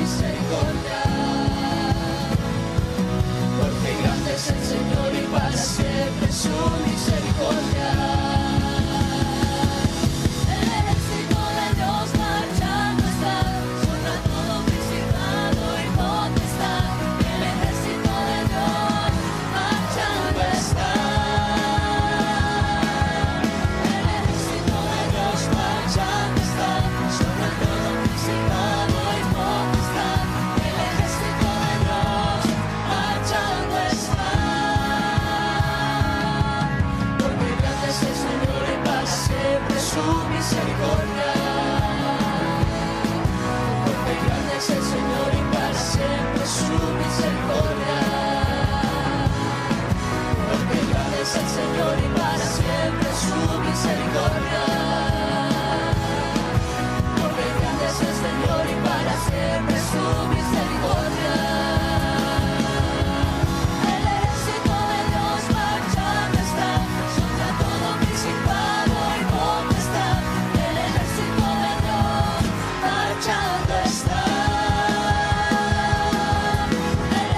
misericordia. Porque grande es el Señor y para siempre su misericordia. El ejército de Dios marchando está, sobre todo principado y potestad. El ejército de Dios marchando está. El ejército de Dios marchando está, sobre todo principado y potestad. El ejército de Dios marchando está. Porque grande es el Señor y para siempre su misericordia. Porque grande es el Señor y para siempre su misericordia. Porque grande es el Señor y para siempre su misericordia. Porque grande es el Señor y para siempre su misericordia. El ejército de Dios marchando está, sobre todo principado y potestad. El ejército de Dios marchando está. El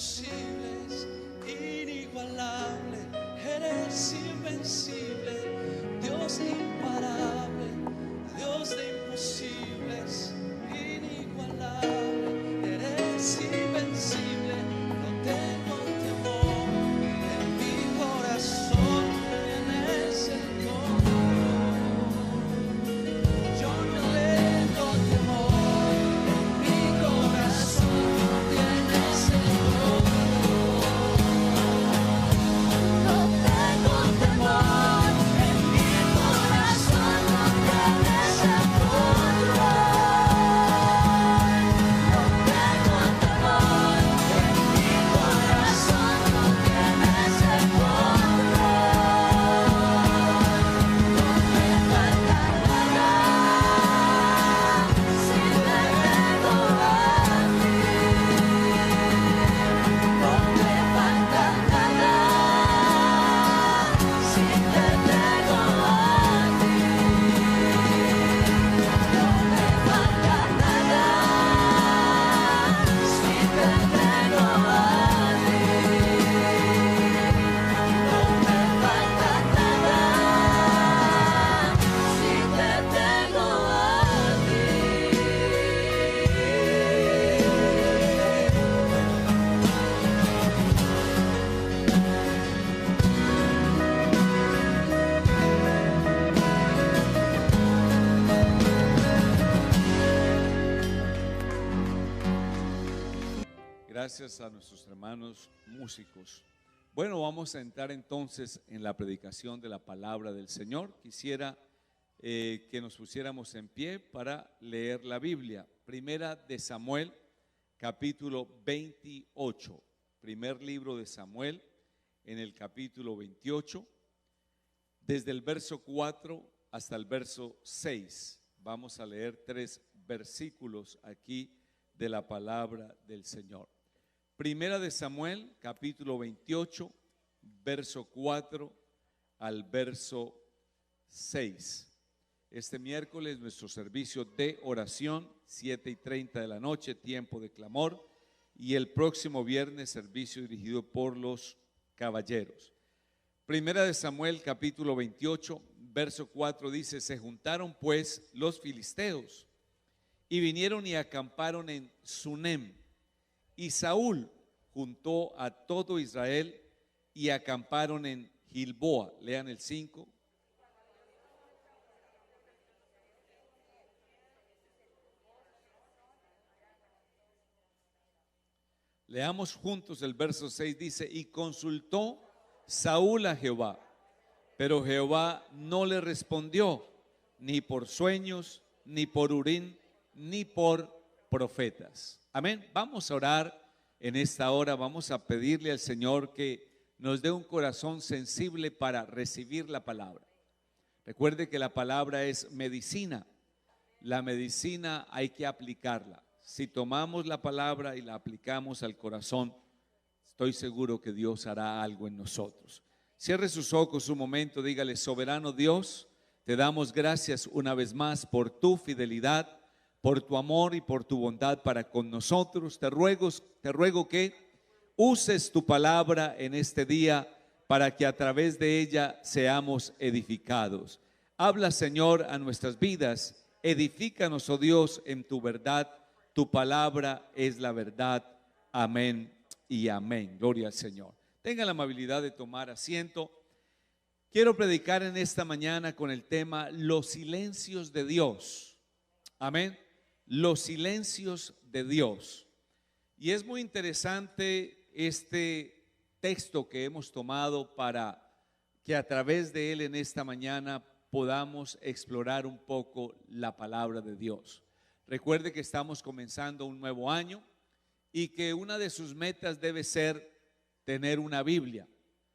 imposibles, inigualable, eres invencible, Dios imparable, Dios de imposibles, inigualable, eres invencible, no tengo temor, en mi corazón tienes el control. Yo no tengo temor, en mi corazón tienes el control. No tengo temor, en mi corazón no tienes el control. No tengo temor, en mi corazón no tienes el control. No me falta nada si te tengo a ti. No me falta nada si te tengo a ti. No me falta nada si te tengo a ti. No me falta nada si te tengo a Gracias a nuestros hermanos músicos. Bueno, vamos a entrar entonces en la predicación de la palabra del Señor. Quisiera que nos pusiéramos en pie para leer la Biblia. Primera de Samuel, capítulo 28. Primer libro de Samuel, en el capítulo 28, desde el verso 4 hasta el verso 6. Vamos a leer 3 versículos aquí de la palabra del Señor. Primera de Samuel, capítulo 28, verso 4 al verso 6. Este miércoles nuestro servicio de oración, 7:30 de la noche, tiempo de clamor, y el próximo viernes servicio dirigido por los caballeros. Primera de Samuel, capítulo 28, verso 4 dice: se juntaron pues los filisteos y vinieron y acamparon en Sunem. Y Saúl juntó a todo Israel y acamparon en Gilboa. Lean el 5. Leamos juntos el verso 6, dice: y consultó Saúl a Jehová, pero Jehová no le respondió, ni por sueños, ni por Urim, ni por profetas. Amén. Vamos a orar en esta hora, vamos a pedirle al Señor que nos dé un corazón sensible para recibir la palabra. Recuerde que la palabra es medicina. La medicina hay que aplicarla. Si tomamos la palabra y la aplicamos al corazón, estoy seguro que Dios hará algo en nosotros. Cierre sus ojos un momento, dígale: soberano Dios, te damos gracias una vez más por tu fidelidad, por tu amor y por tu bondad para con nosotros. Te ruego que uses tu palabra en este día para que a través de ella seamos edificados. Habla, Señor, a nuestras vidas. Edifícanos, oh Dios, en tu verdad. Tu palabra es la verdad. Amén y amén. Gloria al Señor. Tenga la amabilidad de tomar asiento. Quiero predicar en esta mañana con el tema los silencios de Dios. Amén. Los silencios de Dios. Y es muy interesante este texto que hemos tomado para que a través de él en esta mañana podamos explorar un poco la palabra de Dios. Recuerde que estamos comenzando un nuevo año y que una de sus metas debe ser tener una Biblia.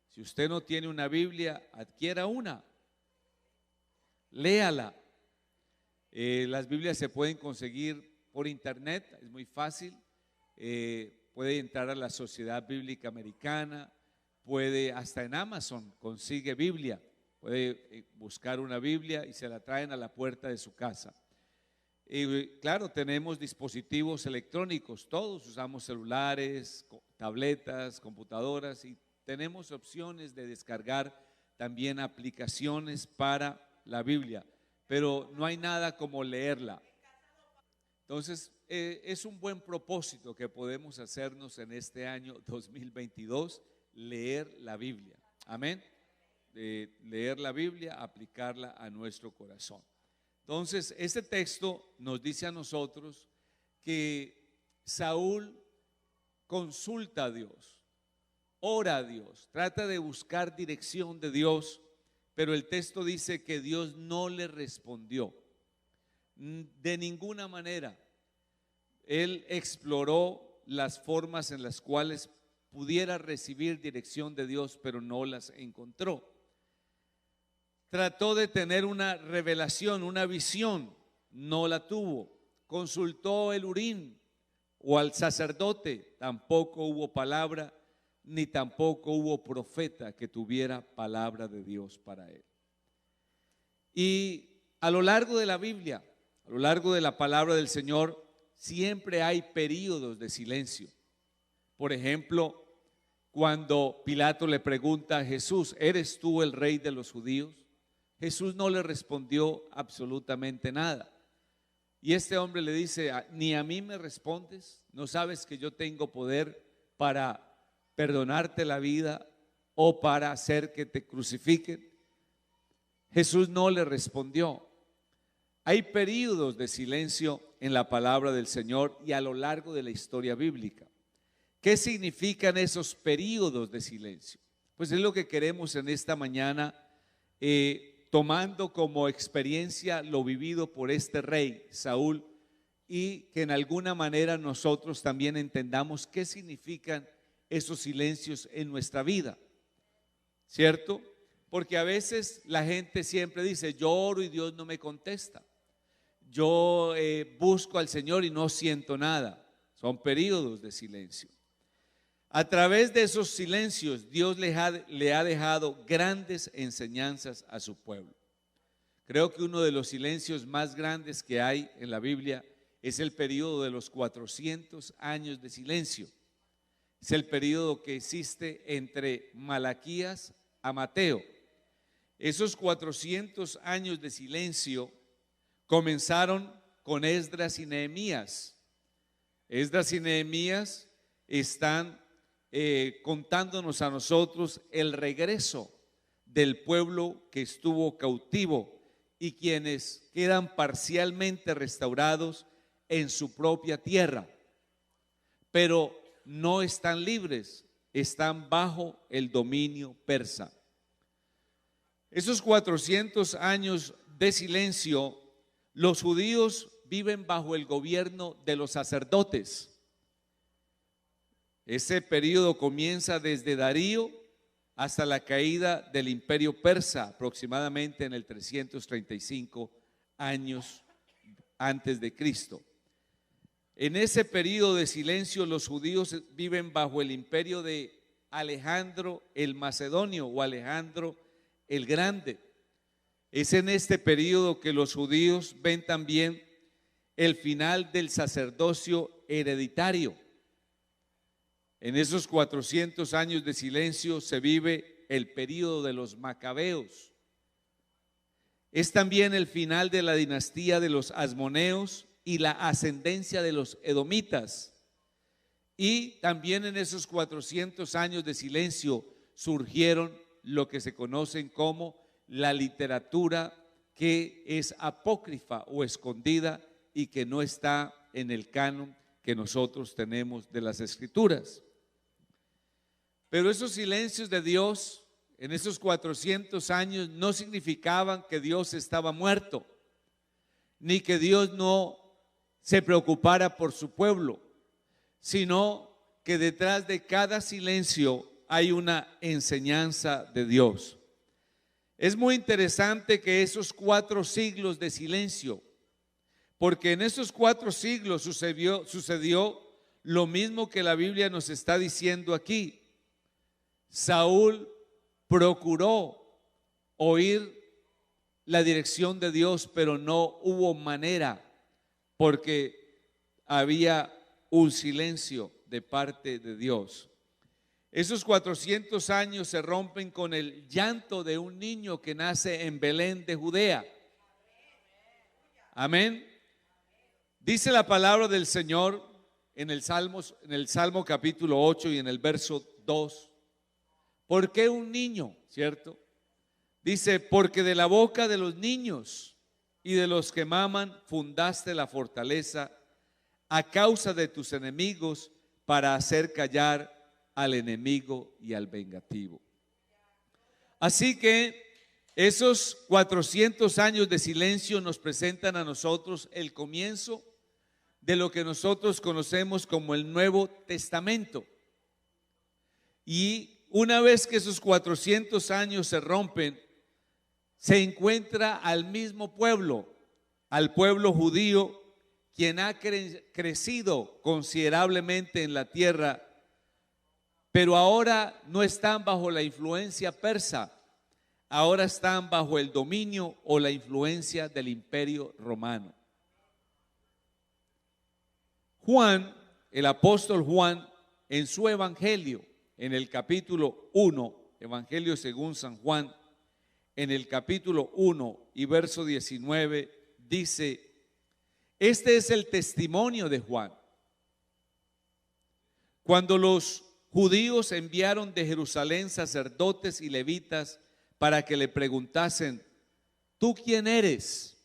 Si usted no tiene una Biblia, adquiera una, léala. Las Biblias se pueden conseguir por internet, es muy fácil. Puede entrar a la Sociedad Bíblica Americana, puede hasta en Amazon consigue Biblia, puede buscar una Biblia y se la traen a la puerta de su casa. Claro, tenemos dispositivos electrónicos, todos usamos celulares, tabletas, computadoras y tenemos opciones de descargar también aplicaciones para la Biblia, pero no hay nada como leerla. Entonces, es un buen propósito que podemos hacernos en este año 2022, leer la Biblia. Amén. Leer la Biblia, aplicarla a nuestro corazón. Entonces, este texto nos dice a nosotros que Saúl consulta a Dios, ora a Dios, trata de buscar dirección de Dios, pero el texto dice que Dios no le respondió de ninguna manera. Él exploró las formas en las cuales pudiera recibir dirección de Dios, pero no las encontró. Trató de tener una revelación, una visión, no la tuvo. Consultó el Urim o al sacerdote, tampoco hubo palabra, ni tampoco hubo profeta que tuviera palabra de Dios para él. Y a lo largo de la Biblia, a lo largo de la palabra del Señor, siempre hay períodos de silencio. Por ejemplo, cuando Pilato le pregunta a Jesús, ¿eres tú el rey de los judíos? Jesús no le respondió absolutamente nada. Y este hombre le dice, ni a mí me respondes, ¿no sabes que yo tengo poder para perdonarte la vida o para hacer que te crucifiquen? Jesús no le respondió. Hay períodos de silencio en la palabra del Señor y a lo largo de la historia bíblica. ¿Qué significan esos períodos de silencio? Pues es lo que queremos en esta mañana, tomando como experiencia lo vivido por este rey Saúl, y que en alguna manera nosotros también entendamos qué significan esos silencios en nuestra vida, ¿cierto? Porque a veces la gente siempre dice, yo oro y Dios no me contesta, yo busco al Señor y no siento nada. Son períodos de silencio. A través de esos silencios, Dios le ha dejado grandes enseñanzas a su pueblo. Creo que uno de los silencios más grandes que hay en la Biblia es el periodo de los 400 años de silencio. Es el periodo que existe entre Malaquías a Mateo. Esos 400 años de silencio comenzaron con Esdras y Nehemías. Esdras y Nehemías están contándonos a nosotros el regreso del pueblo que estuvo cautivo y quienes quedan parcialmente restaurados en su propia tierra, pero no están libres, están bajo el dominio persa. Esos 400 años de silencio, los judíos viven bajo el gobierno de los sacerdotes. Ese periodo comienza desde Darío hasta la caída del imperio persa, aproximadamente en el 335 años antes de Cristo. En ese periodo de silencio, los judíos viven bajo el imperio de Alejandro el Macedonio o Alejandro el Grande. Es en este periodo que los judíos ven también el final del sacerdocio hereditario. En esos 400 años de silencio se vive el período de los macabeos. Es también el final de la dinastía de los asmoneos y la ascendencia de los edomitas. Y también en esos 400 años de silencio surgieron lo que se conocen como la literatura que es apócrifa o escondida y que no está en el canon que nosotros tenemos de las escrituras. Pero esos silencios de Dios en esos 400 años no significaban que Dios estaba muerto, ni que Dios no se preocupara por su pueblo, sino que detrás de cada silencio hay una enseñanza de Dios. Es muy interesante que esos 4 siglos de silencio, porque en esos 4 siglos sucedió lo mismo que la Biblia nos está diciendo aquí. Saúl procuró oír la dirección de Dios, pero no hubo manera porque había un silencio de parte de Dios. Esos 400 años se rompen con el llanto de un niño que nace en Belén de Judea. Amén. Dice la palabra del Señor en el Salmo capítulo 8 y en el verso 2. ¿Por qué un niño? ¿Cierto? Dice, porque de la boca de los niños y de los que maman fundaste la fortaleza a causa de tus enemigos para hacer callar al enemigo y al vengativo. Así que esos 400 años de silencio nos presentan a nosotros el comienzo de lo que nosotros conocemos como el Nuevo Testamento. Y una vez que esos 400 años se rompen, se encuentra al mismo pueblo, al pueblo judío, quien ha crecido considerablemente en la tierra, pero ahora no están bajo la influencia persa, ahora están bajo el dominio o la influencia del Imperio Romano. Juan, el apóstol Juan, en su evangelio, en el capítulo 1, Evangelio según San Juan, en el capítulo 1 y verso 19, dice: este es el testimonio de Juan. Cuando los judíos enviaron de Jerusalén sacerdotes y levitas para que le preguntasen: ¿tú quién eres?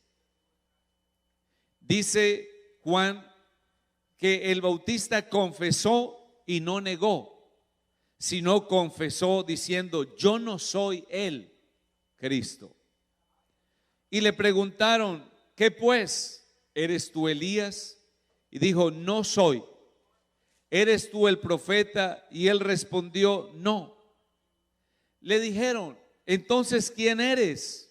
Dice Juan que el Bautista confesó y no negó, sino confesó diciendo: yo no soy él, Cristo. Y le preguntaron: ¿qué pues? ¿Eres tú Elías? Y dijo: no soy. ¿Eres tú el profeta? Y él respondió: no. Le dijeron: entonces, ¿quién eres?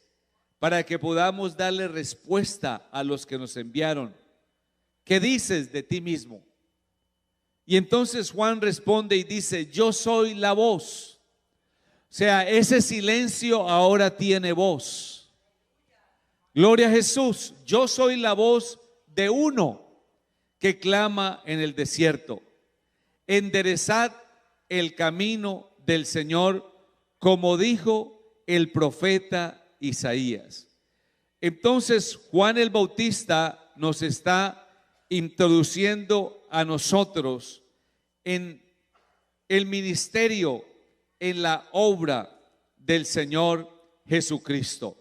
Para que podamos darle respuesta a los que nos enviaron. ¿Qué dices de ti mismo? Y entonces Juan responde y dice: yo soy la voz. O sea, ese silencio ahora tiene voz. Gloria a Jesús. Yo soy la voz de uno que clama en el desierto: enderezad el camino del Señor, como dijo el profeta Isaías. Entonces Juan el Bautista nos está introduciendo a nosotros en el ministerio, en la obra del Señor Jesucristo.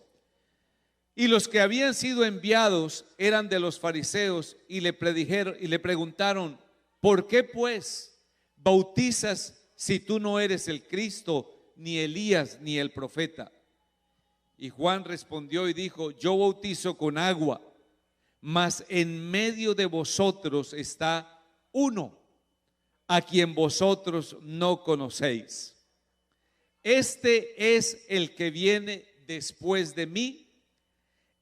Y los que habían sido enviados eran de los fariseos y le preguntaron: ¿por qué pues bautizas si tú no eres el Cristo, ni Elías, ni el profeta? Y Juan respondió y dijo: yo bautizo con agua, mas en medio de vosotros está uno a quien vosotros no conocéis. Este es el que viene después de mí,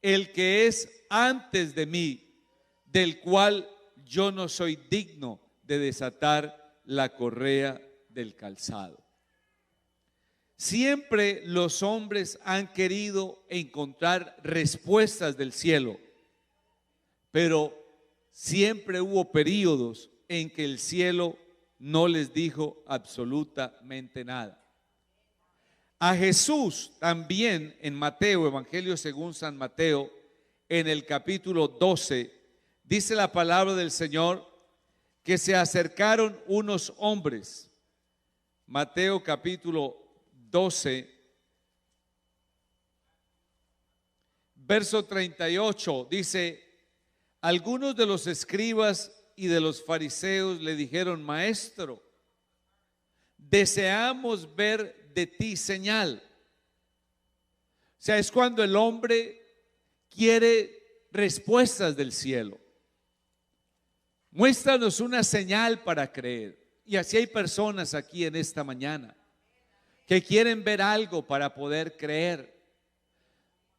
el que es antes de mí, del cual yo no soy digno de desatar la correa del calzado. Siempre los hombres han querido encontrar respuestas del cielo, pero siempre hubo periodos en que el cielo no les dijo absolutamente nada. A Jesús también en Mateo, Evangelio según San Mateo, en el capítulo 12, dice la palabra del Señor que se acercaron unos hombres. Mateo capítulo 12, verso 38, dice: algunos de los escribas y de los fariseos le dijeron: maestro, deseamos ver de ti señal. O sea, es cuando el hombre quiere respuestas del cielo. Muéstranos una señal para creer. Y así hay personas aquí en esta mañana que quieren ver algo para poder creer,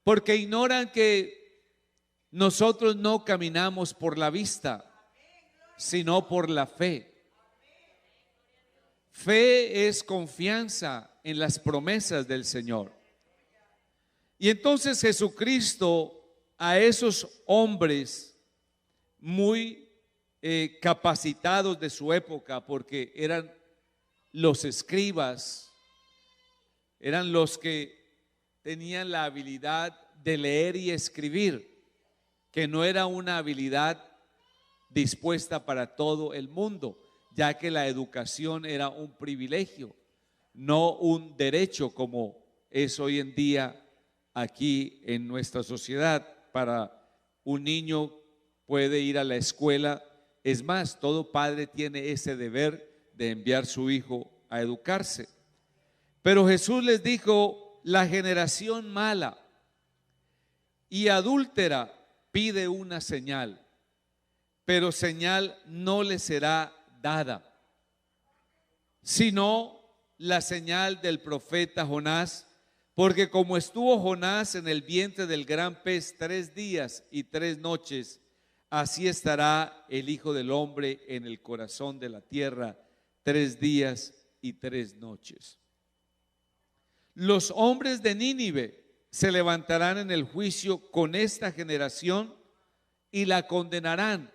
porque ignoran que nosotros no caminamos por la vista, sino por la fe. Fe es confianza en las promesas del Señor. Y entonces Jesucristo a esos hombres muy capacitados de su época, porque eran los escribas, eran los que tenían la habilidad de leer y escribir, que no era una habilidad dispuesta para todo el mundo, ya que la educación era un privilegio, no un derecho como es hoy en día aquí en nuestra sociedad. Para un niño puede ir a la escuela, es más, todo padre tiene ese deber de enviar a su hijo a educarse. Pero Jesús les dijo: la generación mala y adúltera pide una señal, pero señal no le será dada, sino la señal del profeta Jonás. Porque como estuvo Jonás en el vientre del gran pez 3 días y 3 noches, así estará el Hijo del Hombre en el corazón de la tierra 3 días y 3 noches. Los hombres de Nínive se levantarán en el juicio con esta generación y la condenarán,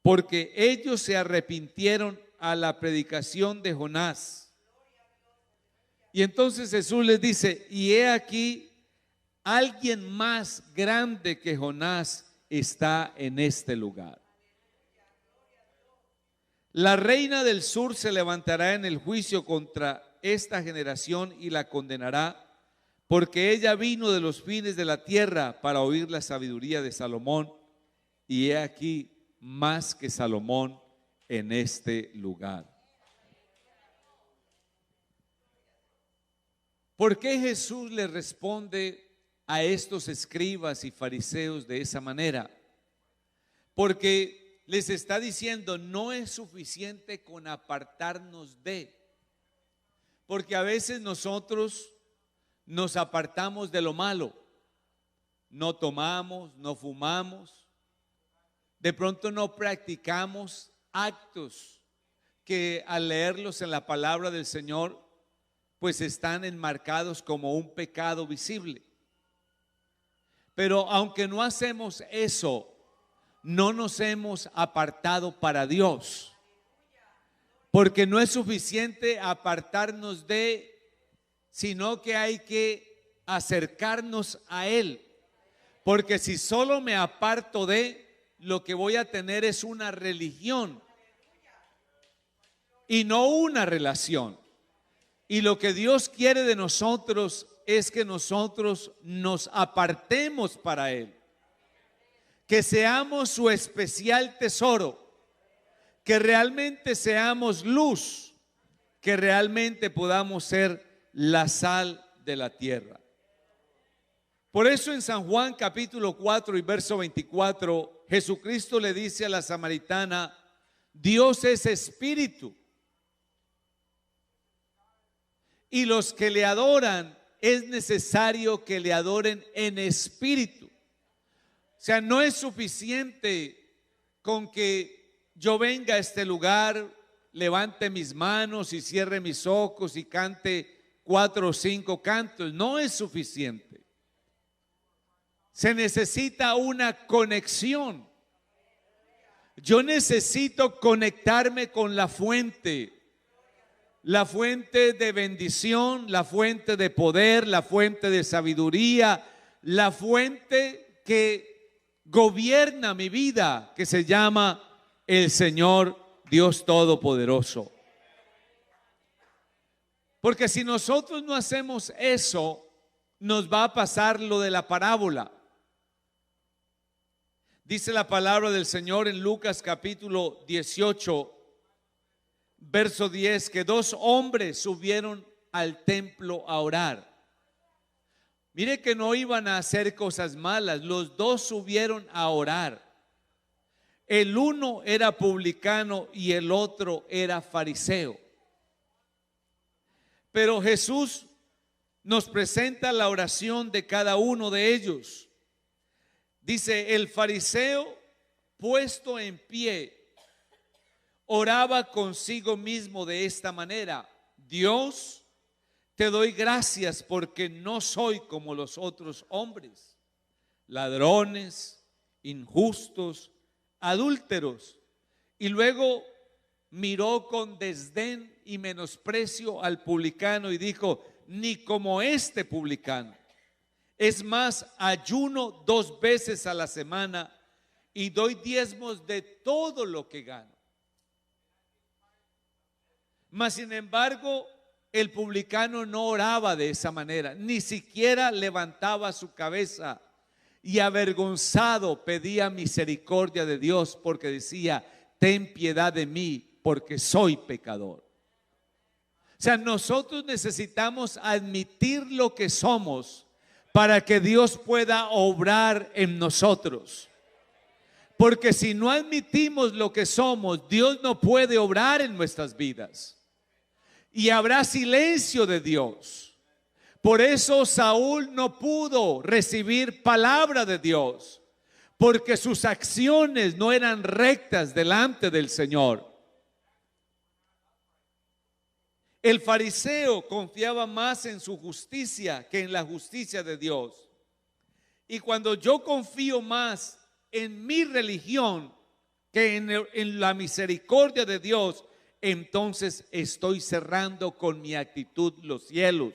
porque ellos se arrepintieron a la predicación de Jonás. Y entonces Jesús les dice: y he aquí, alguien más grande que Jonás está en este lugar. La reina del sur se levantará en el juicio contra esta generación y la condenará, porque ella vino de los fines de la tierra para oír la sabiduría de Salomón, y he aquí más que Salomón en este lugar. ¿Por qué Jesús le responde a estos escribas y fariseos de esa manera? Porque les está diciendo: no es suficiente con apartarnos de. Porque a veces nosotros nos apartamos de lo malo. No tomamos, no fumamos. De pronto no practicamos actos que al leerlos en la palabra del Señor pues están enmarcados como un pecado visible. Pero aunque no hacemos eso, no nos hemos apartado para Dios, porque no es suficiente apartarnos de, sino que hay que acercarnos a Él, porque si solo me aparto de, lo que voy a tener es una religión y no una relación. Y lo que Dios quiere de nosotros es que nosotros nos apartemos para Él, que seamos su especial tesoro, que realmente seamos luz, que realmente podamos ser la sal de la tierra. Por eso en San Juan capítulo 4 y verso 24, Jesucristo le dice a la samaritana: Dios es espíritu, y los que le adoran es necesario que le adoren en espíritu. O sea, no es suficiente con que yo venga a este lugar, levante mis manos y cierre mis ojos y cante 4 o 5 cantos. No es suficiente. Se necesita una conexión. Yo necesito conectarme con la fuente de bendición, la fuente de poder, la fuente de sabiduría, la fuente que gobierna mi vida, que se llama el Señor Dios Todopoderoso. Porque si nosotros no hacemos eso, nos va a pasar lo de la parábola. Dice la palabra del Señor en Lucas capítulo 18, verso 10, que 2 hombres subieron al templo a orar. Mire que no iban a hacer cosas malas, los 2 subieron a orar. El uno era publicano y el otro era fariseo. Pero Jesús nos presenta la oración de cada uno de ellos. Dice: el fariseo, puesto en pie, oraba consigo mismo de esta manera: Dios, te doy gracias porque no soy como los otros hombres, ladrones, injustos, adúlteros. Y luego miró con desdén y menosprecio al publicano y dijo: ni como este publicano. Es más, ayuno 2 veces a la semana y doy diezmos de todo lo que gano. Mas sin embargo, el publicano no oraba de esa manera, ni siquiera levantaba su cabeza, y avergonzado pedía misericordia de Dios, porque decía: ten piedad de mí, porque soy pecador. O sea, nosotros necesitamos admitir lo que somos para que Dios pueda obrar en nosotros. Porque si no admitimos lo que somos, Dios no puede obrar en nuestras vidas. Y habrá silencio de Dios. Por eso Saúl no pudo recibir palabra de Dios, porque sus acciones no eran rectas delante del Señor. El fariseo confiaba más en su justicia que en la justicia de Dios. Y cuando yo confío más en mi religión que en la misericordia de Dios, entonces estoy cerrando con mi actitud los cielos.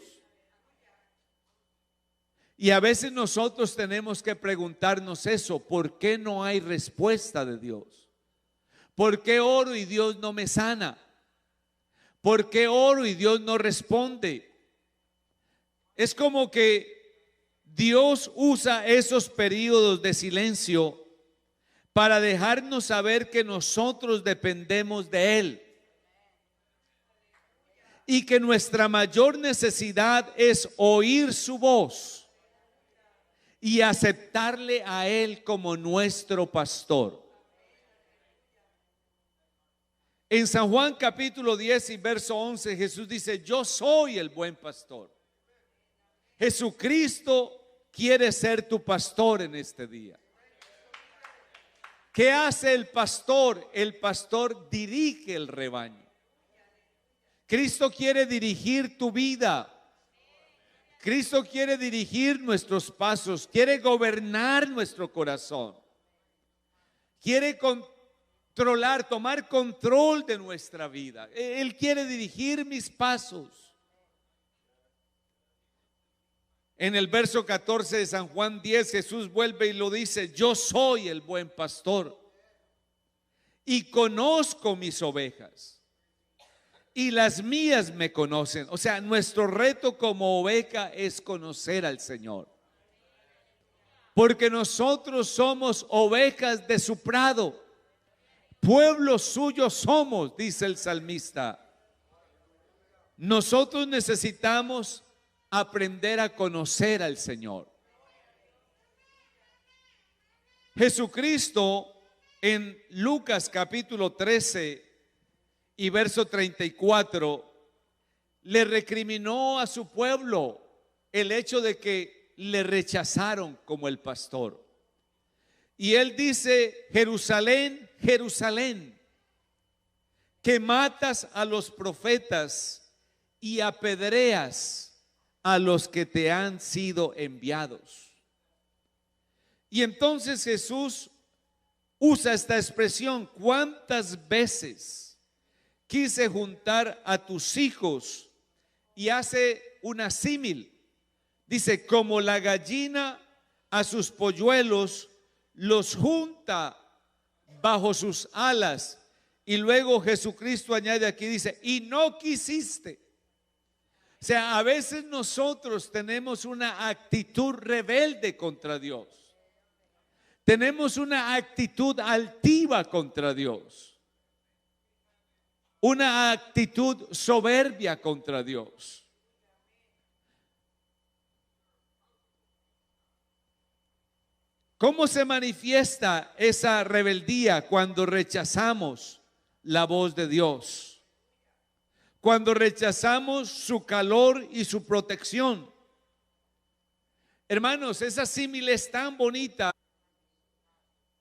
Y a veces nosotros tenemos que preguntarnos eso: ¿por qué no hay respuesta de Dios? ¿Por qué oro y Dios no me sana? ¿Por qué oro y Dios no responde? Es como que Dios usa esos periodos de silencio para dejarnos saber que nosotros dependemos de Él. Y que nuestra mayor necesidad es oír su voz y aceptarle a Él como nuestro pastor. En San Juan capítulo 10 y verso 11, Jesús dice: yo soy el buen pastor. Jesucristo quiere ser tu pastor en este día. ¿Qué hace el pastor? El pastor dirige el rebaño. Cristo quiere dirigir tu vida. Cristo quiere dirigir nuestros pasos, quiere gobernar nuestro corazón, quiere controlar, tomar control de nuestra vida. Él quiere dirigir mis pasos. En el verso 14 de San Juan 10, Jesús vuelve y lo dice: yo soy el buen pastor y conozco mis ovejas, y las mías me conocen. O sea, nuestro reto como oveja es conocer al Señor. Porque nosotros somos ovejas de su prado. Pueblo suyo somos, dice el salmista. Nosotros necesitamos aprender a conocer al Señor. Jesucristo en Lucas capítulo 13 y verso 34 le recriminó a su pueblo el hecho de que le rechazaron como el pastor. Y él dice: Jerusalén, Jerusalén, que matas a los profetas y apedreas a los que te han sido enviados. Y entonces Jesús usa esta expresión: ¿cuántas veces quise juntar a tus hijos? Y hace una símil. Dice: como la gallina a sus polluelos los junta bajo sus alas. Y luego Jesucristo añade aquí, dice: y no quisiste. O sea, a veces nosotros tenemos una actitud rebelde contra Dios. Tenemos una actitud altiva contra Dios. Una actitud soberbia contra Dios. ¿Cómo se manifiesta esa rebeldía? Cuando rechazamos la voz de Dios, cuando rechazamos su calor y su protección. Hermanos, esa símil es tan bonita.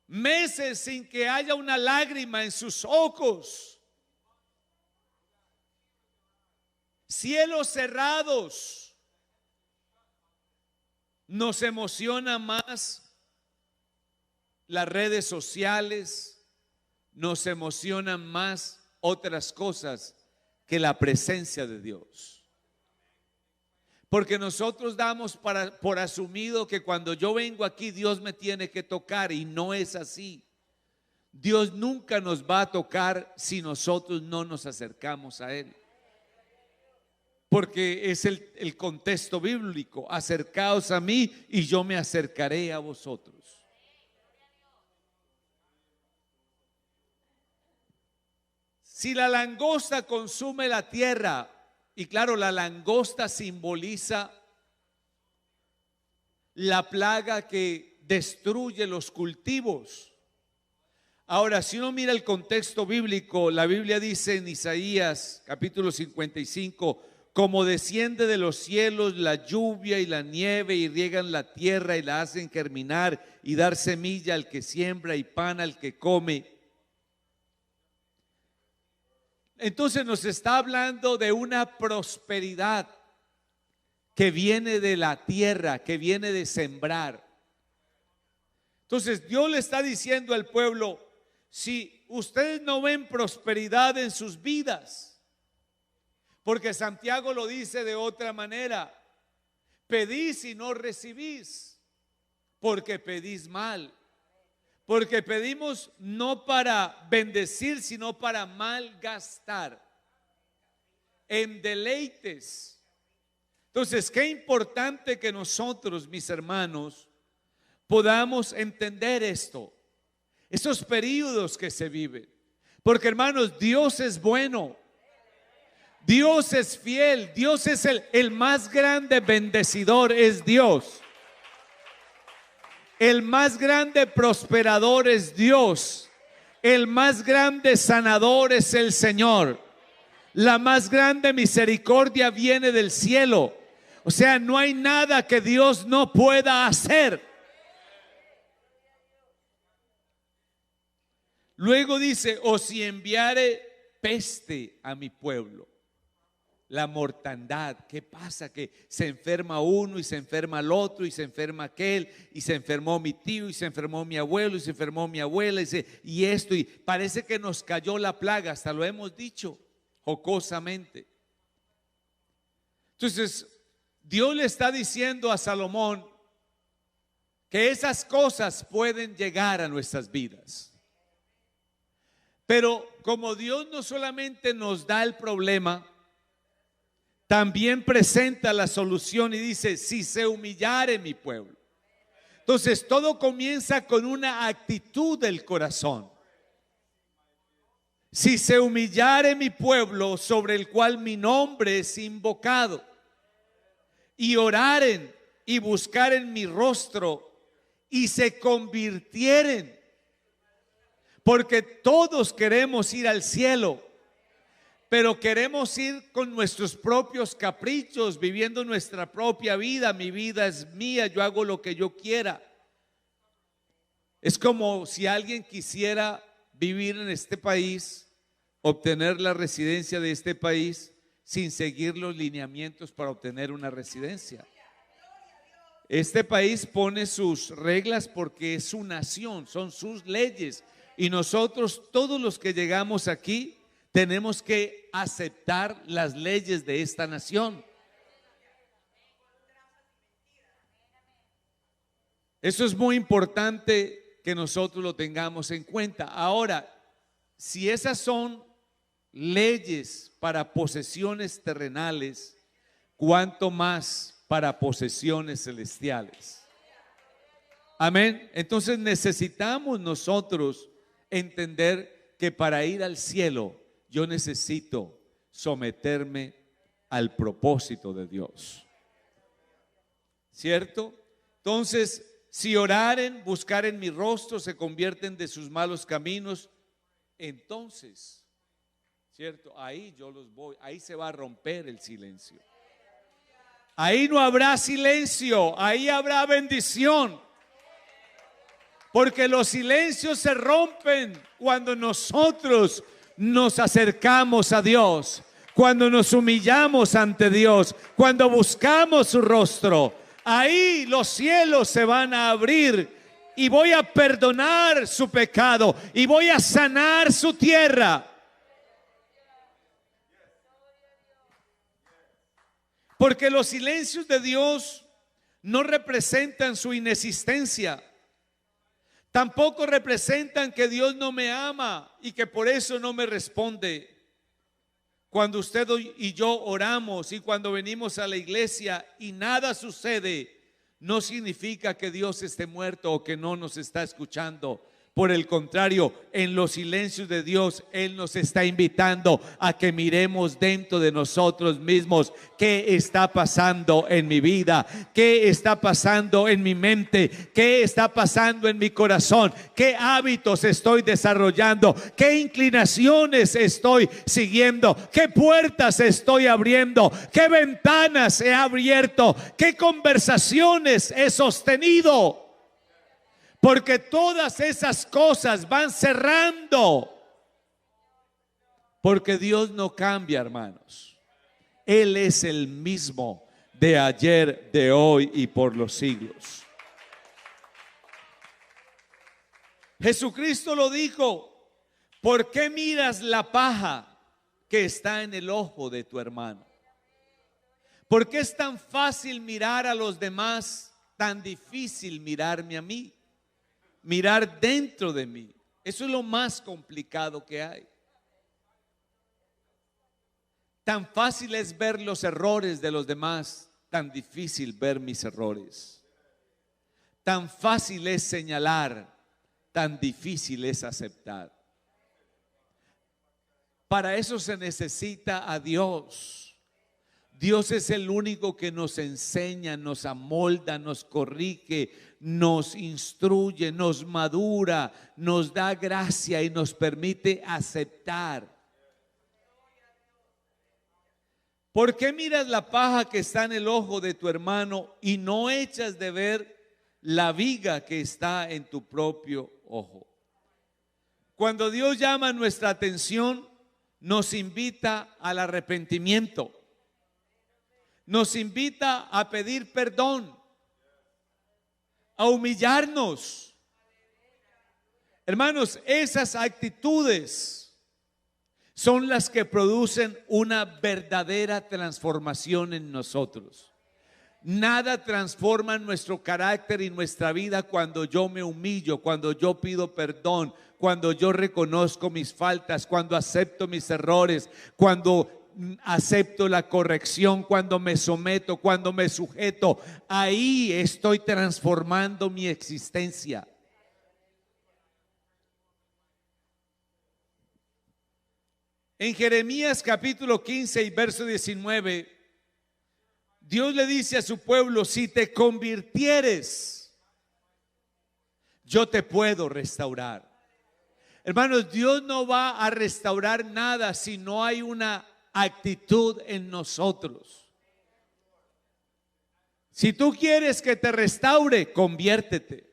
Meses sin que haya una lágrima en sus ojos. Cielos cerrados. Nos emociona más las redes sociales, nos emocionan más otras cosas que la presencia de Dios. Porque nosotros damos por asumido que cuando yo vengo aquí Dios me tiene que tocar, y no es así. Dios nunca nos va a tocar si nosotros no nos acercamos a Él. Porque es el contexto bíblico: acercaos a mí y yo me acercaré a vosotros. Si la langosta consume la tierra, y claro, la langosta simboliza la plaga que destruye los cultivos. Ahora, si uno mira el contexto bíblico, la Biblia dice en Isaías capítulo 55: como desciende de los cielos la lluvia y la nieve, y riegan la tierra y la hacen germinar y dar semilla al que siembra y pan al que come. Entonces nos está hablando de una prosperidad que viene de la tierra, que viene de sembrar. Entonces Dios le está diciendo al pueblo: si ustedes no ven prosperidad en sus vidas, porque Santiago lo dice de otra manera: pedís y no recibís, porque pedís mal. Porque pedimos no para bendecir, sino para malgastar en deleites. Entonces, qué importante que nosotros, mis hermanos, podamos entender esto, esos periodos que se viven. Porque, hermanos, Dios es bueno, Dios es fiel, Dios es el más grande bendecidor, es Dios. El más grande prosperador es Dios. El más grande sanador es el Señor. La más grande misericordia viene del cielo. O sea, no hay nada que Dios no pueda hacer. Luego dice: o si enviare peste a mi pueblo. La mortandad, ¿qué pasa? Que se enferma uno y se enferma el otro y se enferma aquel, y se enfermó mi tío y se enfermó mi abuelo y se enfermó mi abuela y esto, y parece que nos cayó la plaga, hasta lo hemos dicho jocosamente. Entonces Dios le está diciendo a Salomón que esas cosas pueden llegar a nuestras vidas. Pero como Dios no solamente nos da el problema, también presenta la solución y dice: si se humillare mi pueblo. Entonces todo comienza con una actitud del corazón. Si se humillare mi pueblo, sobre el cual mi nombre es invocado, y oraren y buscaren mi rostro y se convirtieren, porque todos queremos ir al cielo, pero queremos ir con nuestros propios caprichos, viviendo nuestra propia vida. Mi vida es mía, yo hago lo que yo quiera. Es como si alguien quisiera vivir en este país, obtener la residencia de este país sin seguir los lineamientos para obtener una residencia. Este país pone sus reglas porque es su nación, son sus leyes, y nosotros, todos los que llegamos aquí, tenemos que aceptar las leyes de esta nación. Eso es muy importante que nosotros lo tengamos en cuenta. Ahora, si esas son leyes para posesiones terrenales, ¿cuánto más para posesiones celestiales? Amén. Entonces necesitamos nosotros entender que para ir al cielo yo necesito someterme al propósito de Dios, ¿cierto? Entonces, si oraren, buscaren mi rostro, se convierten de sus malos caminos, entonces, ¿cierto? Ahí yo los voy, ahí se va a romper el silencio. Ahí no habrá silencio, ahí habrá bendición. Porque los silencios se rompen cuando nosotros nos acercamos a Dios, cuando nos humillamos ante Dios, cuando buscamos su rostro. Ahí los cielos se van a abrir y voy a perdonar su pecado y voy a sanar su tierra. Porque los silencios de Dios no representan su inexistencia. Tampoco representan que Dios no me ama y que por eso no me responde. Cuando usted y yo oramos y cuando venimos a la iglesia y nada sucede, no significa que Dios esté muerto o que no nos está escuchando. Por el contrario, en los silencios de Dios, Él nos está invitando a que miremos dentro de nosotros mismos qué está pasando en mi vida, qué está pasando en mi mente, qué está pasando en mi corazón, qué hábitos estoy desarrollando, qué inclinaciones estoy siguiendo, qué puertas estoy abriendo, qué ventanas he abierto, qué conversaciones he sostenido. Porque todas esas cosas van cerrando. Porque Dios no cambia, hermanos. Él es el mismo de ayer, de hoy y por los siglos. Jesucristo lo dijo: ¿por qué miras la paja que está en el ojo de tu hermano? ¿Por qué es tan fácil mirar a los demás, tan difícil mirarme a mí? Mirar dentro de mí. Eso es lo más complicado que hay. Tan fácil es ver los errores de los demás, tan difícil ver mis errores. Tan fácil es señalar, tan difícil es aceptar. Para eso se necesita a Dios. Dios es el único que nos enseña, nos amolda, nos corrige, nos instruye, nos madura, nos da gracia y nos permite aceptar. ¿Por qué miras la paja que está en el ojo de tu hermano y no echas de ver la viga que está en tu propio ojo? Cuando Dios llama nuestra atención, nos invita al arrepentimiento. Nos invita a pedir perdón, a humillarnos. Hermanos, esas actitudes son las que producen una verdadera transformación en nosotros. Nada transforma nuestro carácter y nuestra vida cuando yo me humillo, cuando yo pido perdón, cuando yo reconozco mis faltas, cuando acepto mis errores, cuando acepto la corrección, cuando me someto, cuando me sujeto. Ahí estoy transformando mi existencia. En Jeremías capítulo 15 y verso 19, Dios le dice a su pueblo: si te convirtieres, yo te puedo restaurar. Hermanos, Dios no va a restaurar nada si no hay una actitud en nosotros. Si tú quieres que te restaure, conviértete.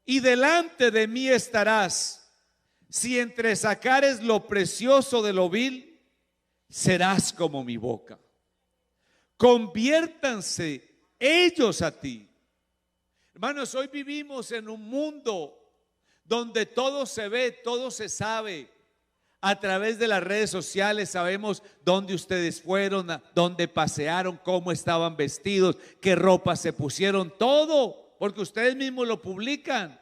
Y delante de mí estarás. Si entresacares lo precioso de lo vil, serás como mi boca. Conviértanse ellos a ti. Hermanos, hoy vivimos en un mundo donde todo se ve, todo se sabe. A través de las redes sociales sabemos dónde ustedes fueron, dónde pasearon, cómo estaban vestidos, qué ropa se pusieron, todo, porque ustedes mismos lo publican.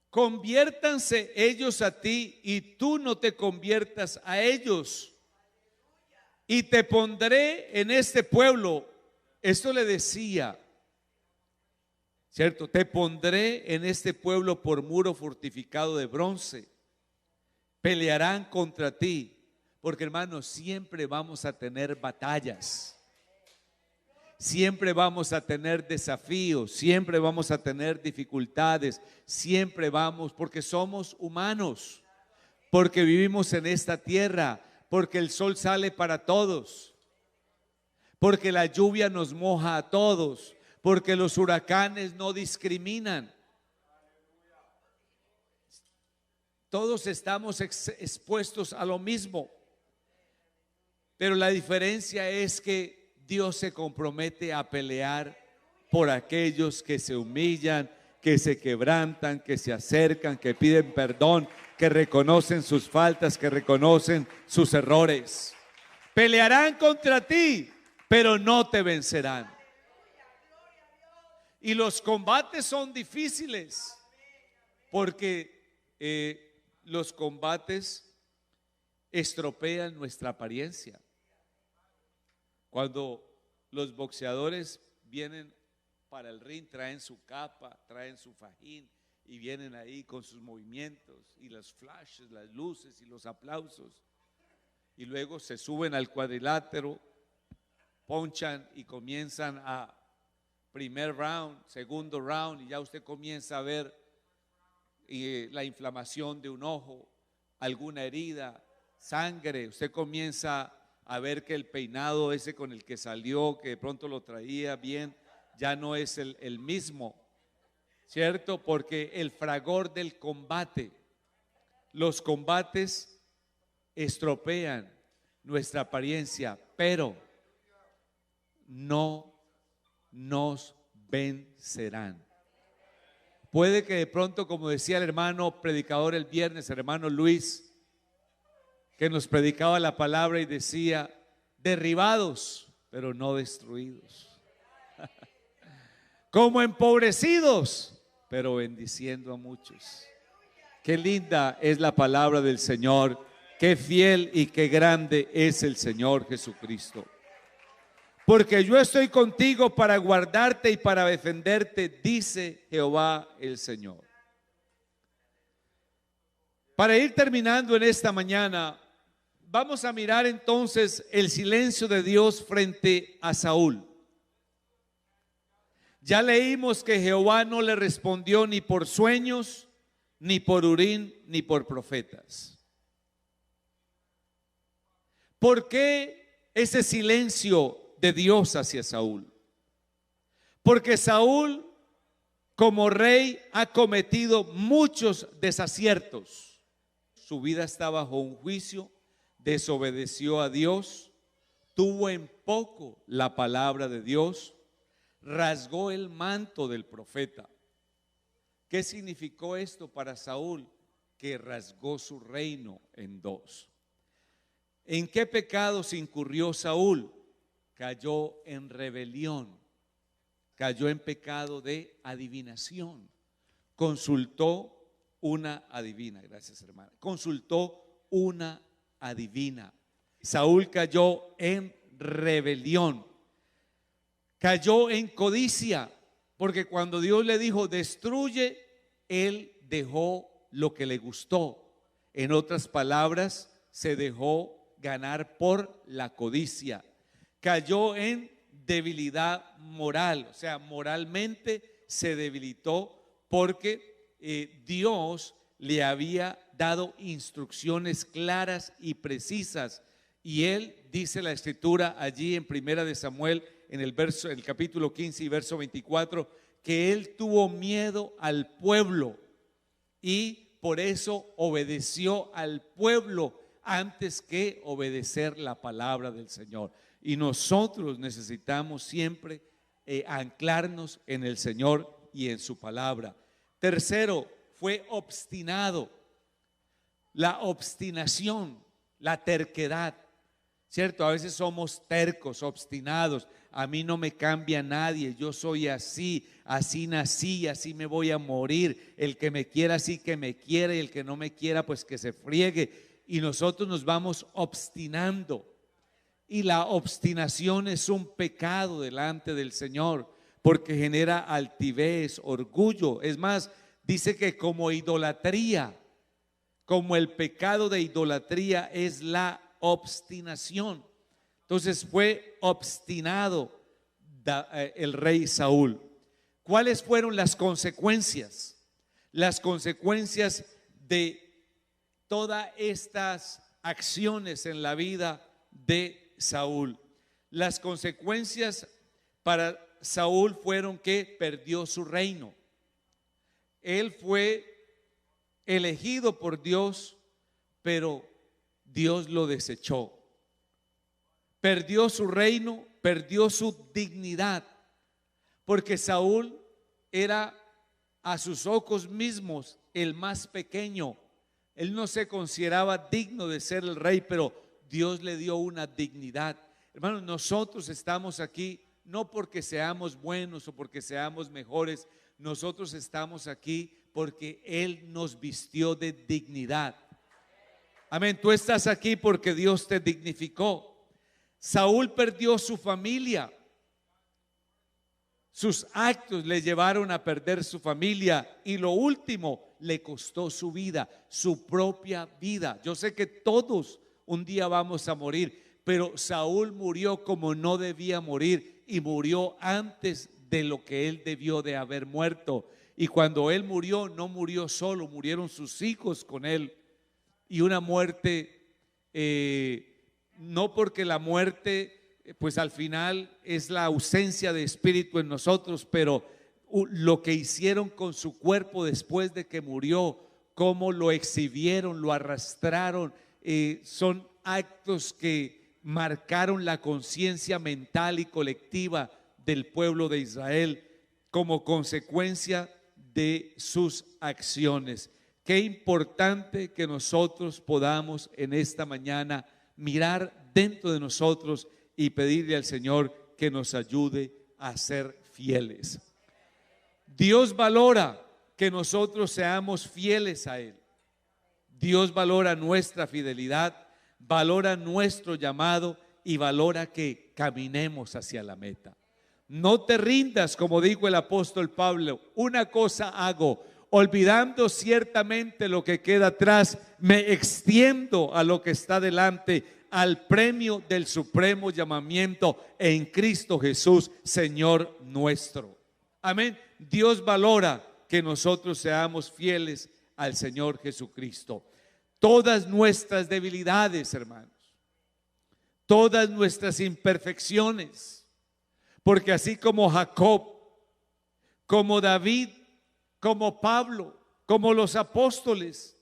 Conviértanse ellos a ti y tú no te conviertas a ellos. Y te pondré en este pueblo. Esto le decía, ¿cierto? Te pondré en este pueblo por muro fortificado de bronce. Pelearán contra ti. Porque, hermanos, siempre vamos a tener batallas. Siempre vamos a tener desafíos, siempre vamos a tener dificultades, siempre vamos, porque somos humanos, porque vivimos en esta tierra, porque el sol sale para todos, porque la lluvia nos moja a todos, porque los huracanes no discriminan. Todos estamos expuestos a lo mismo, pero la diferencia es que Dios se compromete a pelear por aquellos que se humillan, que se quebrantan, que se acercan, que piden perdón, que reconocen sus faltas, que reconocen sus errores. Pelearán contra ti, pero no te vencerán. Y los combates son difíciles, porque los combates estropean nuestra apariencia. Cuando los boxeadores vienen para el ring, traen su capa, traen su fajín y vienen ahí con sus movimientos y los flashes, las luces y los aplausos. Y luego se suben al cuadrilátero, ponchan y comienzan a primer round, segundo round, y ya usted comienza a ver la inflamación de un ojo, alguna herida, sangre. Usted comienza a ver que el peinado ese con el que salió, que de pronto lo traía bien, ya no es el mismo, ¿cierto? Porque el fragor del combate, los combates estropean nuestra apariencia, pero no nos vencerán. Puede que de pronto, como decía el hermano predicador el viernes, el hermano Luis, que nos predicaba la palabra y decía, derribados, pero no destruidos. Como empobrecidos, pero bendiciendo a muchos. Qué linda es la palabra del Señor, qué fiel y qué grande es el Señor Jesucristo. Porque yo estoy contigo para guardarte y para defenderte, dice Jehová el Señor. Para ir terminando en esta mañana, vamos a mirar entonces el silencio de Dios frente a Saúl. Ya leímos que Jehová no le respondió ni por sueños, ni por Urim, ni por profetas. ¿Por qué ese silencio de Dios hacia Saúl? Porque Saúl, como rey, ha cometido muchos desaciertos. Su vida está bajo un juicio, desobedeció a Dios, tuvo en poco la palabra de Dios, rasgó el manto del profeta. ¿Qué significó esto para Saúl? Que rasgó su reino en dos. ¿En qué pecados incurrió Saúl? Cayó en rebelión, cayó en pecado de adivinación. Consultó una adivina, gracias hermana, consultó una adivina. Saúl cayó en rebelión. Cayó en codicia, porque cuando Dios le dijo destruye, él dejó lo que le gustó. En otras palabras, se dejó ganar por la codicia. Cayó en debilidad moral, o sea, moralmente se debilitó porque Dios le había dado instrucciones claras y precisas. Y él, dice la escritura allí en Primera de Samuel, en el capítulo 15 y verso 24, que él tuvo miedo al pueblo y por eso obedeció al pueblo antes que obedecer la palabra del Señor. Y nosotros necesitamos siempre anclarnos en el Señor y en su palabra. Tercero, fue obstinado. La obstinación, la terquedad, ¿cierto? A veces somos tercos, obstinados. A mí no me cambia nadie, yo soy así, así nací, así me voy a morir. El que me quiera, sí que me quiere, y el que no me quiera, pues que se friegue. Y nosotros nos vamos obstinando. Y la obstinación es un pecado delante del Señor, porque genera altivez, orgullo. Es más, dice que como idolatría, como el pecado de idolatría es la obstinación. Entonces fue obstinado el rey Saúl. ¿Cuáles fueron las consecuencias? Las consecuencias de todas estas acciones en la vida de Saúl. Las consecuencias para Saúl fueron que perdió su reino. Él fue elegido por Dios, pero Dios lo desechó. Perdió su reino, perdió su dignidad, porque Saúl era a sus ojos mismos el más pequeño. Él no se consideraba digno de ser el rey, pero Dios le dio una dignidad. Hermanos, nosotros estamos aquí no porque seamos buenos o porque seamos mejores. Nosotros estamos aquí porque Él nos vistió de dignidad. Amén. Tú estás aquí porque Dios te dignificó. Saúl perdió su familia. Sus actos le llevaron a perder su familia, y lo último, le costó su vida, su propia vida. Yo sé que todos un día vamos a morir, pero Saúl murió como no debía morir, y murió antes de lo que él debió de haber muerto. Y cuando él murió, no murió solo, murieron sus hijos con él. Y una muerte, no porque la muerte, pues al final es la ausencia de espíritu en nosotros, pero lo que hicieron con su cuerpo después de que murió, cómo lo exhibieron, lo arrastraron, son actos que marcaron la conciencia mental y colectiva del pueblo de Israel como consecuencia de sus acciones. Qué importante que nosotros podamos en esta mañana mirar dentro de nosotros y pedirle al Señor que nos ayude a ser fieles. Dios valora que nosotros seamos fieles a Él. Dios valora nuestra fidelidad, valora nuestro llamado y valora que caminemos hacia la meta. No te rindas, como dijo el apóstol Pablo: una cosa hago, olvidando ciertamente lo que queda atrás, me extiendo a lo que está delante, al premio del supremo llamamiento en Cristo Jesús, Señor nuestro. Amén. Dios valora que nosotros seamos fieles al Señor Jesucristo. Todas nuestras debilidades, hermanos, todas nuestras imperfecciones, porque así como Jacob, como David, como Pablo, como los apóstoles,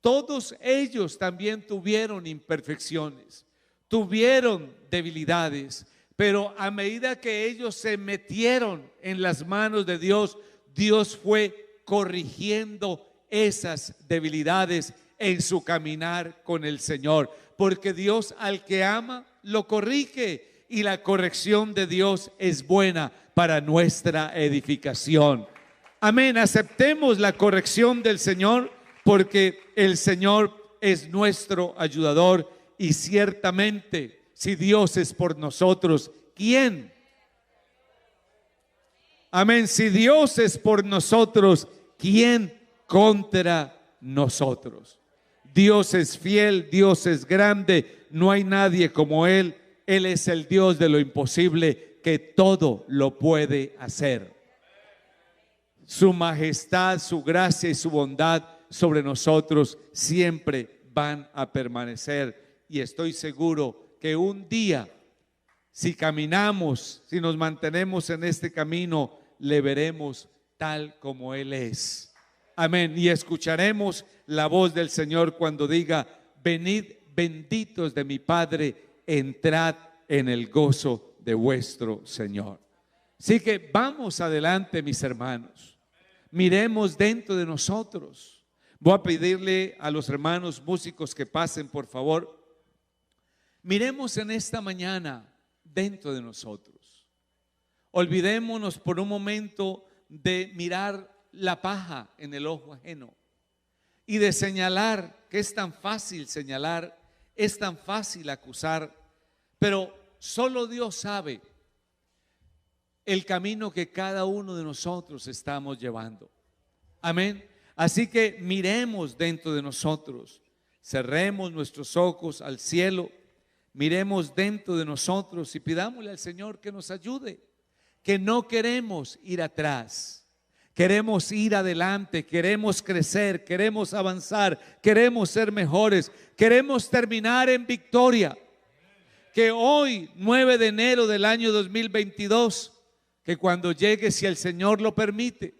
todos ellos también tuvieron imperfecciones, tuvieron debilidades, pero a medida que ellos se metieron en las manos de Dios, Dios fue corrigiendo esas debilidades en su caminar con el Señor, porque Dios al que ama lo corrige, y la corrección de Dios es buena para nuestra edificación. Amén. Aceptemos la corrección del Señor, porque el Señor es nuestro ayudador, y ciertamente si Dios es por nosotros, ¿quién? Amén. Si Dios es por nosotros, ¿quién contra nosotros? Dios es fiel, Dios es grande, no hay nadie como Él. Él es el Dios de lo imposible, que todo lo puede hacer. Su majestad, su gracia y su bondad sobre nosotros siempre van a permanecer, y estoy seguro que un día, si caminamos, si nos mantenemos en este camino, le veremos tal como Él es. Amén. Y escucharemos la voz del Señor cuando diga: venid benditos de mi Padre, entrad en el gozo de vuestro Señor. Así que vamos adelante, mis hermanos. Miremos dentro de nosotros. Voy a pedirle a los hermanos músicos que pasen, por favor. Miremos en esta mañana dentro de nosotros. Olvidémonos por un momento de mirar la paja en el ojo ajeno y de señalar, que es tan fácil señalar, es tan fácil acusar, pero solo Dios sabe el camino que cada uno de nosotros estamos llevando. Amén. Así que miremos dentro de nosotros, cerremos nuestros ojos al cielo, miremos dentro de nosotros y pidámosle al Señor que nos ayude, que no queremos ir atrás. Queremos ir adelante, queremos crecer, queremos avanzar, queremos ser mejores, queremos terminar en victoria. Que hoy, 9 de enero del año 2022, que cuando llegue, si el Señor lo permite,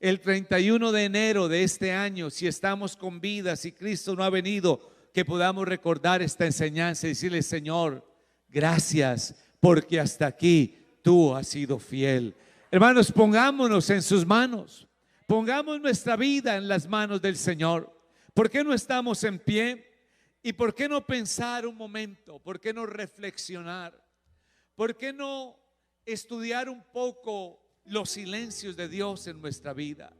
el 31 de enero de este año, si estamos con vida, si Cristo no ha venido, que podamos recordar esta enseñanza y decirle: Señor, gracias, porque hasta aquí tú has sido fiel. Hermanos, pongámonos en sus manos, pongamos nuestra vida en las manos del Señor. ¿Por qué no estamos en pie? ¿Y por qué no pensar un momento? ¿Por qué no reflexionar? ¿Por qué no estudiar un poco los silencios de Dios en nuestra vida?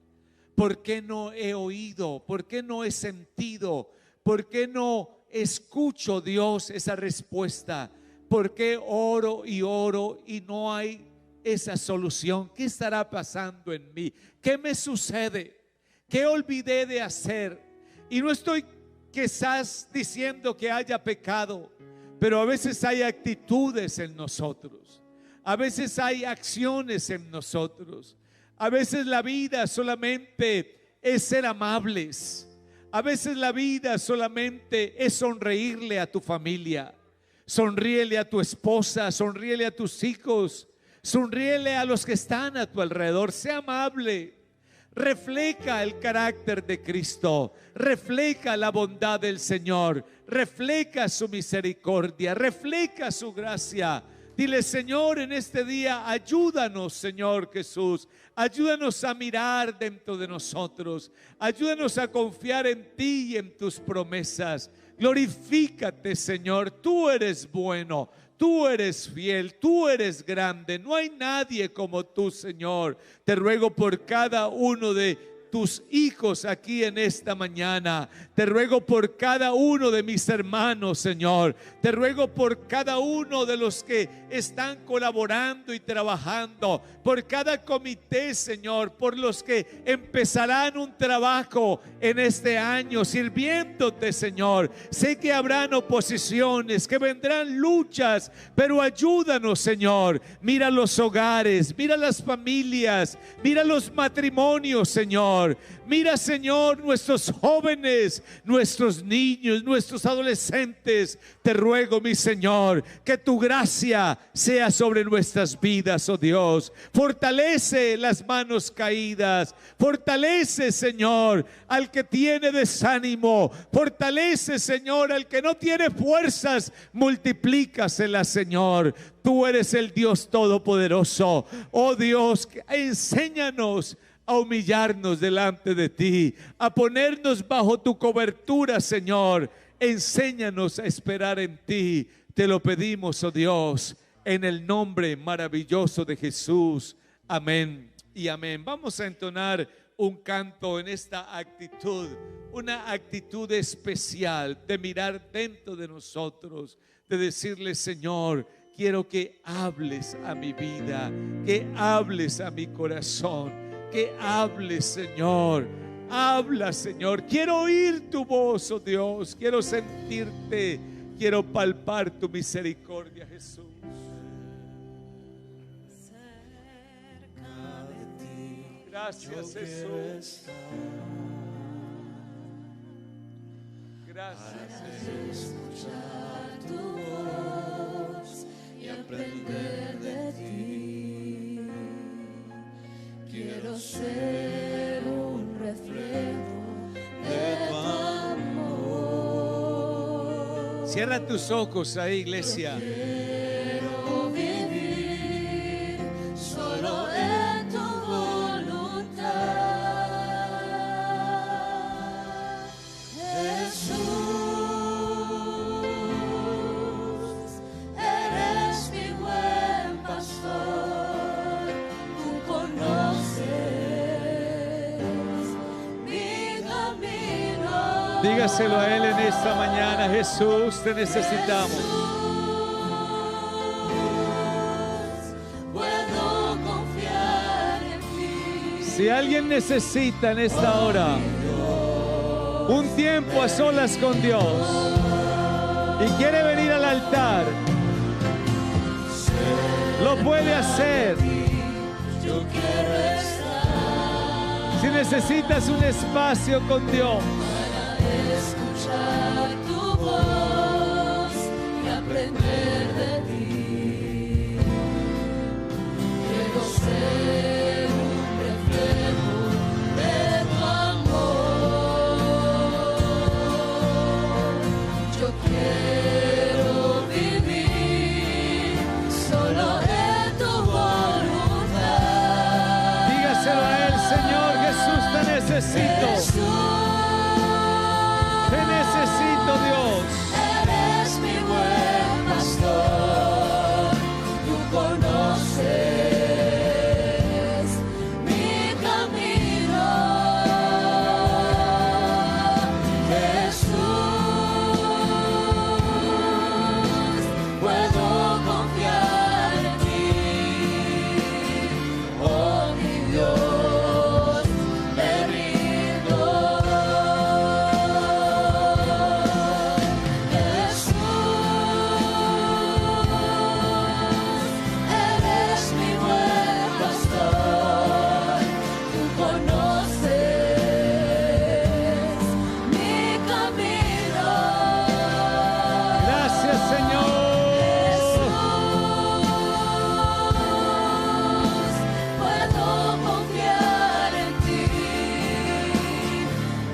¿Por qué no he oído? ¿Por qué no he sentido? ¿Por qué no escucho, Dios, esa respuesta? ¿Por qué oro y no hay esa solución? ¿Qué estará pasando en mí? ¿Qué me sucede? ¿Qué olvidé de hacer? Y no estoy quizás diciendo que haya pecado, pero a veces hay actitudes en nosotros, a veces hay acciones en nosotros, a veces la vida solamente es ser amables, a veces la vida solamente es sonreírle a tu familia, sonríele a tu esposa, sonríele a tus hijos, sonríele a los que están a tu alrededor. Sea amable. Refleja el carácter de Cristo, refleja la bondad del Señor, refleja su misericordia, refleja su gracia. Dile: Señor, en este día ayúdanos, Señor Jesús, ayúdanos a mirar dentro de nosotros, ayúdanos a confiar en ti y en tus promesas. Glorifícate, Señor, tú eres bueno, tú eres fiel, tú eres grande, no hay nadie como tú, Señor. Te ruego por cada uno de tus hijos aquí en esta mañana. Te ruego por cada uno de mis hermanos, Señor. Te ruego por cada uno de los que están colaborando y trabajando, por cada comité, Señor, por los que empezarán un trabajo en este año sirviéndote, Señor. Sé que habrán oposiciones, que vendrán luchas, pero ayúdanos, Señor. Mira los hogares, mira las familias, mira los matrimonios, Señor. Mira, Señor, nuestros jóvenes, nuestros niños, nuestros adolescentes. Te ruego, mi Señor, que tu gracia sea sobre nuestras vidas, oh Dios. Fortalece las manos caídas. Fortalece, Señor, al que tiene desánimo. Fortalece, Señor, al que no tiene fuerzas. Multiplícaselas, Señor. Tú eres el Dios todopoderoso. Oh Dios, enséñanos a humillarnos delante de ti, a ponernos bajo tu cobertura, Señor. Enséñanos a esperar en ti. Te lo pedimos, oh Dios, en el nombre maravilloso de Jesús. Amén y amén. Vamos a entonar un canto en esta actitud, una actitud especial de mirar dentro de nosotros, de decirle: Señor, quiero que hables a mi vida, que hables a mi corazón, que hables, Señor. Habla, Señor. Quiero oír tu voz, oh Dios. Quiero sentirte. Quiero palpar tu misericordia, Jesús. Cerca de ti, Gracias, yo Jesús. quiero estar. Gracias, Para Jesús. escuchar tu voz y aprender de ti. Quiero ser un reflejo de tu amor. Cierra tus ojos ahí, iglesia. Quiero vivir solo en tu voluntad, Jesús. Eres mi buen pastor, tú conoces mi camino. Dígaselo a Él en esta mañana: Jesús, te necesitamos. Puedo confiar en ti. Si alguien necesita en esta hora un tiempo a solas con Dios y quiere venir al altar, lo puede hacer. Yo quiero estar Si necesitas un espacio con Dios, para escuchar tu voz y aprender de ti. Quiero ser un reflejo necesito. Te necesito, Dios. Eres mi buen pastor, tú conoces mi camino. Jesús, puedo confiar en ti. Oh, mi Dios, me rindo. Eres mi buen pastor, tú conoces mi camino. Gracias, Señor. Puedo confiar en ti.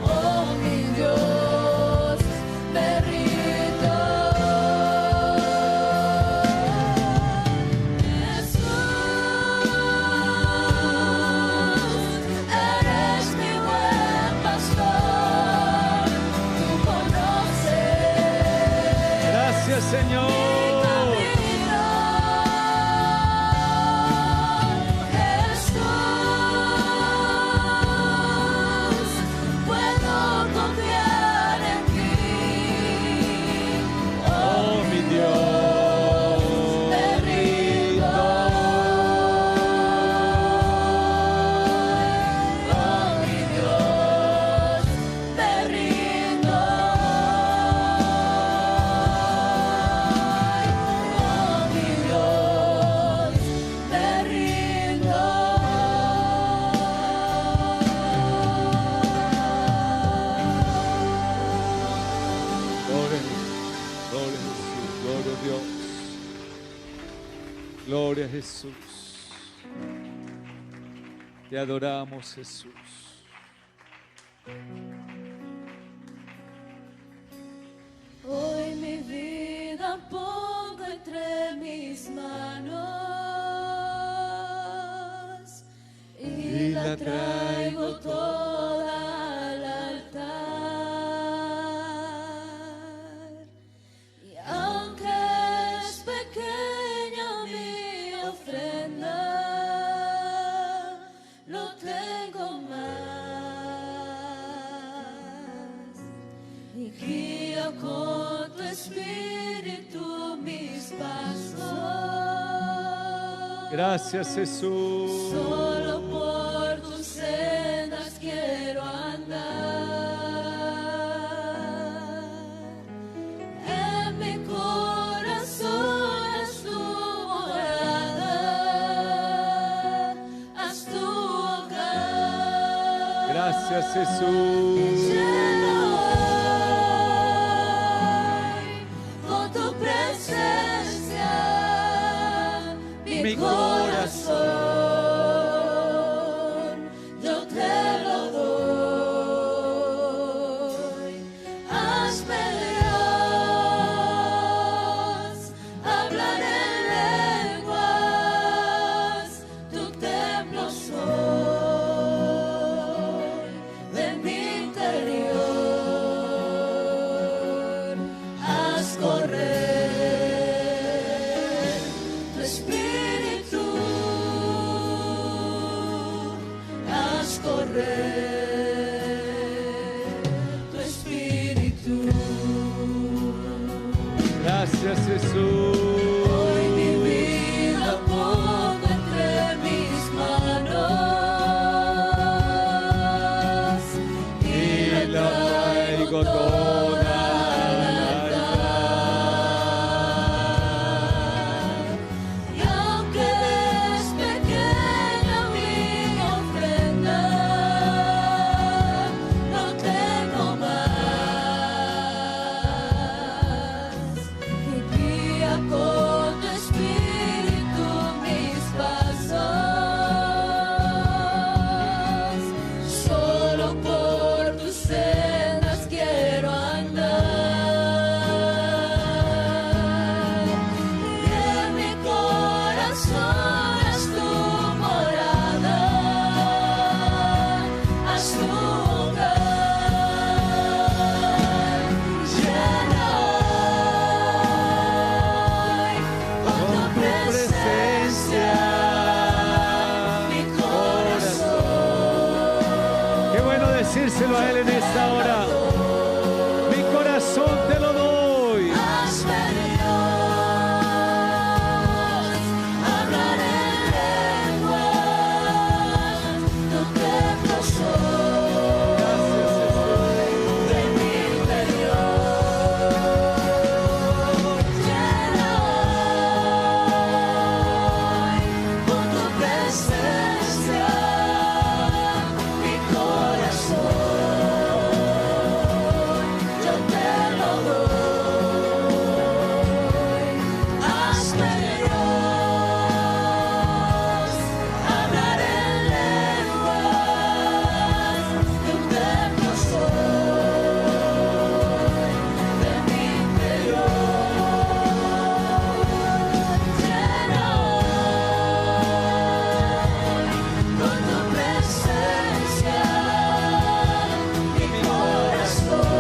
Oh, mi Dios, me rindo. Eres mi buen pastor, tú conoces Gracias, mi Señor. camino. Jesús, puedo confiar en ti. Oh, mi Dios, me rindo. Oh, mi Dios, me rindo. Oh, mi Dios, me rindo. Gloria, gloria a Jesús, gloria a Dios. Gloria a Jesús. Te adoramos, Jesús. Hoy mi vida pongo entre mis manos y la traigo toda al altar. Y aunque es pequeña mi ofrenda, no tengo más. Y guía con tu espíritu mis pasos. Gracias, Jesús. Solo por tus sendas quiero andar. En mi corazón haz tu morada, haz tu hogar. Gracias, Jesús. Llena hoy con tu presencia mi corazón, yo te lo doy. Hazme Dios, hablar en lenguas, tu templo soy, de mi interior, haz correr tu espíritu, haz correr tu espíritu. Gracias, Jesús. Hoy mi vida pongo entre mis manos Y la traigo toda al altar. Y aunque es pequeña mi ofrenda, no tengo más. Y guía con a Él en esta hora. Mi corazón te lo doy. Hazme Dios, hablar en lenguas, tu templo soy de mi interior. Llena hoy con tu presencia mi corazón, yo te lo doy. Hazme Dios, hablar en lenguas, tu templo soy de mi interior. Llena hoy con tu presencia mi corazón,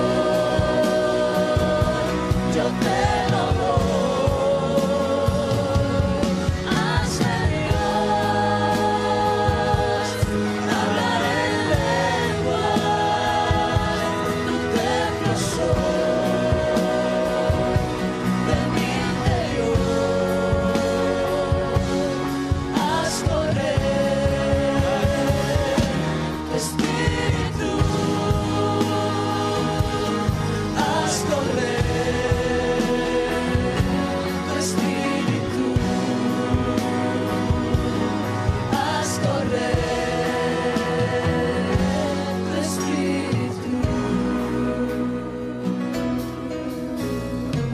yo te lo doy. Hazme Dios, hablar en lenguas, tu templo soy de mi interior. Haz correr tu espíritu, haz correr tu espíritu, haz correr tu espíritu.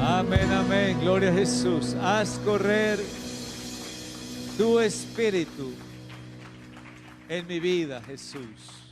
Amén, amén. Gloria a Jesús. Haz correr tu espíritu en mi vida, Jesús.